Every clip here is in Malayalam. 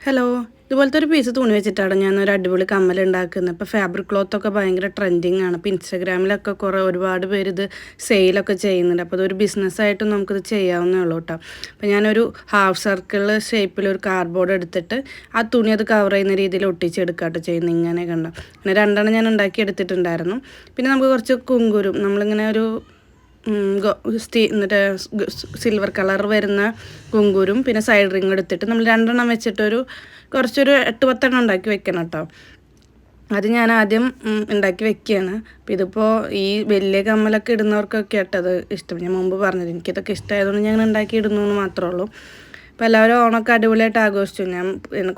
ഹലോ, ഇതുപോലത്തെ ഒരു പീസ് തുണി വെച്ചിട്ടാണ് ഞാനൊരു അടിപൊളി കമ്മൽ ഉണ്ടാക്കുന്നത്. ഇപ്പോൾ ഫാബ്രിക് ക്ലോത്തൊക്കെ ഭയങ്കര ട്രെൻഡിങ് ആണ്. ഇപ്പോൾ ഇൻസ്റ്റാഗ്രാമിലൊക്കെ ഒരുപാട് പേര് ഇത് സെയിലൊക്കെ ചെയ്യുന്നുണ്ട്. അപ്പോൾ അതൊരു ബിസിനസ്സായിട്ടും നമുക്കിത് ചെയ്യാവുന്നേ ഉള്ളൂ കേട്ടോ. അപ്പോൾ ഞാനൊരു ഹാഫ് സർക്കിൾ ഷേപ്പിലൊരു കാർഡ്ബോർഡ് എടുത്തിട്ട് ആ തുണി അത് കവർ ചെയ്യുന്ന രീതിയിൽ ഒട്ടിച്ചെടുക്കാട്ടോ ചെയ്യുന്നത്. ഇങ്ങനെ കണ്ടോ, അങ്ങനെ രണ്ടെണ്ണം ഞാൻ ഉണ്ടാക്കി എടുത്തിട്ടുണ്ടായിരുന്നു. പിന്നെ നമുക്ക് കുറച്ച് കുങ്കുരും നമ്മളിങ്ങനെ ഒരു എന്നിട്ട് സിൽവർ കളർ വരുന്ന കുങ്കുരും പിന്നെ സൈഡ് റിങ് എടുത്തിട്ട് നമ്മൾ രണ്ടെണ്ണം വെച്ചിട്ടൊരു കുറച്ചൊരു 8-10 എണ്ണം ഉണ്ടാക്കി വെക്കണം കേട്ടോ. അത് ഞാൻ ആദ്യം ഉണ്ടാക്കി വെക്കുകയാണ്. അപ്പോൾ ഇതിപ്പോൾ ഈ വലിയ കമ്മലൊക്കെ ഇടുന്നവർക്കൊക്കെ ആട്ടത് ഇഷ്ടം. ഞാൻ മുമ്പ് പറഞ്ഞത് എനിക്കിതൊക്കെ ഇഷ്ടമായതുകൊണ്ട് ഞാൻ ഉണ്ടാക്കി ഇടുന്നു എന്ന് മാത്രമേ ഉള്ളൂ. അപ്പോൾ എല്ലാവരും ഓണമൊക്കെ അടിപൊളിയായിട്ട് ആഘോഷിച്ചു. ഞാൻ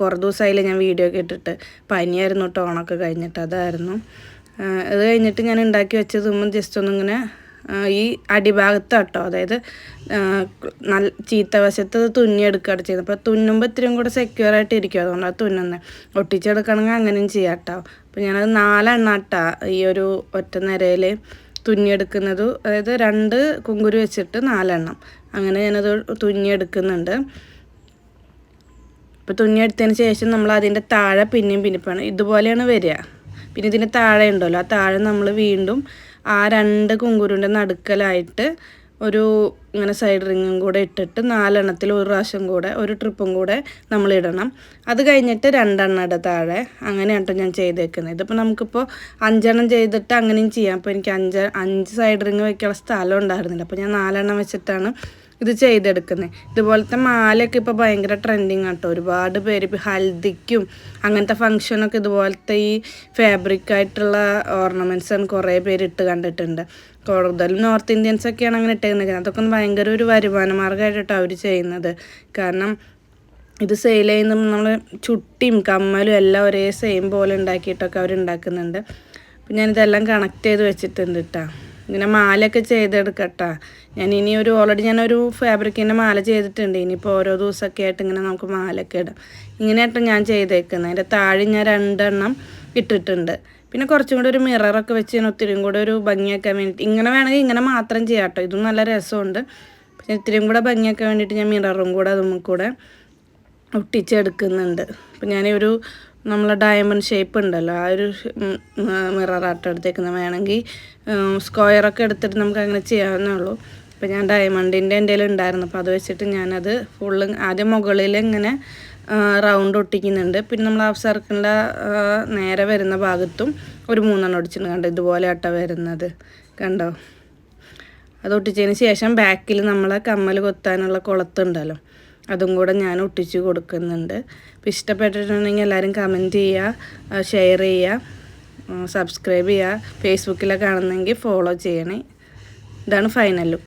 കുറേ ദിവസമായില്ലേ ഞാൻ വീഡിയോ ഒക്കെ ഇട്ടിട്ട്. പനിയായിരുന്നു കേട്ടോ ഓണമൊക്കെ കഴിഞ്ഞിട്ട്, അതായിരുന്നു. അത് കഴിഞ്ഞിട്ട് ഞാൻ ഉണ്ടാക്കി വെച്ചതും ജസ്റ്റ് ഒന്നിങ്ങനെ ഈ അടിഭാഗത്ത് കേട്ടോ, അതായത് നല്ല ചീത്ത വശത്ത് തുന്നിയെടുക്കുകയാണ് ചെയ്യുന്നത്. അപ്പോൾ തുന്നുമ്പോൾ ഇത്രയും കൂടെ സെക്യൂർ ആയിട്ട് ഇരിക്കും, അതുകൊണ്ടാണ് തുന്നുന്നത്. ഒട്ടിച്ചെടുക്കണമെങ്കിൽ അങ്ങനെയും ചെയ്യാം കേട്ടോ. അപ്പോൾ ഞാനത് 4 എണ്ണം കേട്ടോ ഈ ഒരു ഒറ്റ നിരയിൽ തുന്നിയെടുക്കുന്നത്, അതായത് 2 കുങ്കുരു വെച്ചിട്ട് 4 എണ്ണം അങ്ങനെ ഞാനത് തുന്നിയെടുക്കുന്നുണ്ട്. അപ്പോൾ തുന്നിയെടുത്തതിന് ശേഷം നമ്മൾ അതിൻ്റെ താഴെ പിന്നെയും പിന്നിപ്പാണ് ഇതുപോലെയാണ് വരിക. പിന്നെ ഇതിൻ്റെ താഴെ ഉണ്ടല്ലോ, ആ താഴെ നമ്മൾ വീണ്ടും ആ 2 കുങ്കുരുവിൻ്റെ നടുക്കലായിട്ട് ഒരു ഇങ്ങനെ സൈഡ് റിങ്ങും കൂടെ ഇട്ടിട്ട് 4 എണ്ണത്തിൽ ഒരു പ്രാവശ്യം കൂടെ ഒരു ട്രിപ്പും കൂടെ നമ്മൾ ഇടണം. അത് കഴിഞ്ഞിട്ട് 2 എണ്ണം ഇട താഴെ. അങ്ങനെയാണ് ഞാൻ ചെയ്തേക്കുന്നത്. ഇതിപ്പോൾ നമുക്കിപ്പോൾ 5 എണ്ണം ചെയ്തിട്ട് അങ്ങനെയും ചെയ്യാം. അപ്പോൾ എനിക്ക് 5 സൈഡ് റിങ് വയ്ക്കാനുള്ള സ്ഥലം ഉണ്ടായിരുന്നില്ല. അപ്പോൾ ഞാൻ 4 എണ്ണം വെച്ചിട്ടാണ് ഇത് ചെയ്തെടുക്കുന്നത്. ഇതുപോലത്തെ മാലയൊക്കെ ഇപ്പോൾ ഭയങ്കര ട്രെൻഡിങ് ആട്ടോ. ഒരുപാട് പേര് ഇപ്പോൾ ഹൽദിക്കും അങ്ങനത്തെ ഫങ്ഷനൊക്കെ ഇതുപോലത്തെ ഈ ഫാബ്രിക്കായിട്ടുള്ള ഓർണമെൻറ്റ്സാണ് കുറേ പേര് ഇട്ട് കണ്ടിട്ടുണ്ട്. കൂടുതലും നോർത്ത് ഇന്ത്യൻസൊക്കെയാണ് അങ്ങനെ ഇട്ടേക്കുന്നത്. അതൊക്കെ ഒന്ന് ഭയങ്കര ഒരു വരുമാന മാർഗ്ഗമായിട്ടോ അവർ ചെയ്യുന്നത്. കാരണം ഇത് സെയിൽ ചെയ്യുന്ന നമ്മൾ ചുട്ടിയും കമ്മലും എല്ലാം ഒരേ സെയിം പോലെ ഉണ്ടാക്കിയിട്ടൊക്കെ അവർ ഉണ്ടാക്കുന്നുണ്ട്. അപ്പം ഞാനിതെല്ലാം കണക്ട് ചെയ്ത് വെച്ചിട്ടുണ്ട് കേട്ടോ. ഇങ്ങനെ മാലയൊക്കെ ചെയ്തെടുക്കട്ടോ. ഓൾറെഡി ഞാനൊരു ഫാബ്രിക്കിൻ്റെ മാല ചെയ്തിട്ടുണ്ട്. ഇനിയിപ്പോൾ ഓരോ ദിവസമൊക്കെ ആയിട്ട് ഇങ്ങനെ നമുക്ക് മാലയൊക്കെ ഇടാം. ഇങ്ങനെയായിട്ട് ഞാൻ ചെയ്തേക്കുന്നത്. അതിൻ്റെ താഴെ ഞാൻ 2 എണ്ണം ഇട്ടിട്ടുണ്ട്. പിന്നെ കുറച്ചും കൂടെ ഒരു മിററൊക്കെ വെച്ച് ഞാൻ ഒത്തിരിയും കൂടെ ഒരു ഭംഗിയാക്കാൻ വേണ്ടിയിട്ട്, ഇങ്ങനെ വേണമെങ്കിൽ ഇങ്ങനെ മാത്രം ചെയ്യാം കേട്ടോ. ഇതും നല്ല രസമുണ്ട്. പിന്നെ ഇത്തിരിയും കൂടെ ഭംഗിയാക്കാൻ വേണ്ടിയിട്ട് ഞാൻ മിററും കൂടെ അതും കൂടെ ഒട്ടിച്ചെടുക്കുന്നുണ്ട്. അപ്പം ഞാനൊരു നമ്മളെ ഡയമണ്ട് ഷേപ്പ് ഉണ്ടല്ലോ, ആ ഒരു മിററാട്ടോ എടുത്തേക്കുന്നത്. വേണമെങ്കിൽ സ്ക്വയറൊക്കെ എടുത്തിട്ട് നമുക്ക് അങ്ങനെ ചെയ്യാവുന്നേ ഉള്ളൂ. അപ്പോൾ ഞാൻ ഡയമണ്ടിൻ്റെ എൻ്റെ കയ്യിൽ ഉണ്ടായിരുന്നു. അപ്പോൾ അത് വെച്ചിട്ട് ഞാനത് ഫുള്ള് ആദ്യം മുകളിൽ ഇങ്ങനെ റൗണ്ട് ഒട്ടിക്കുന്നുണ്ട്. പിന്നെ നമ്മൾ ഹാഫ് സർക്കിളിൻ്റെ നേരെ വരുന്ന ഭാഗത്തും ഒരു 3 എണ്ണം ഒടിച്ചിട്ടുണ്ട്. കണ്ടോ, ഇതുപോലെ ആട്ടോ വരുന്നത്, കണ്ടോ. അത് ഒട്ടിച്ചതിന് ശേഷം ബാക്കിൽ നമ്മളെ കമ്മൽ കൊത്താനുള്ള കുളത്തുണ്ടല്ലോ, അതും കൂടെ ഞാൻ ഒട്ടിച്ച് കൊടുക്കുന്നുണ്ട്. അപ്പോൾ ഇഷ്ടപ്പെട്ടിട്ടുണ്ടെങ്കിൽ എല്ലാവരും കമൻറ്റ് ചെയ്യുക, ഷെയർ ചെയ്യുക, സബ്സ്ക്രൈബ് ചെയ്യുക. ഫേസ്ബുക്കിലൊക്കെ കാണുന്നെങ്കിൽ ഫോളോ ചെയ്യണേ. ഇതാണ് ഫൈനൽ ലുക്ക്.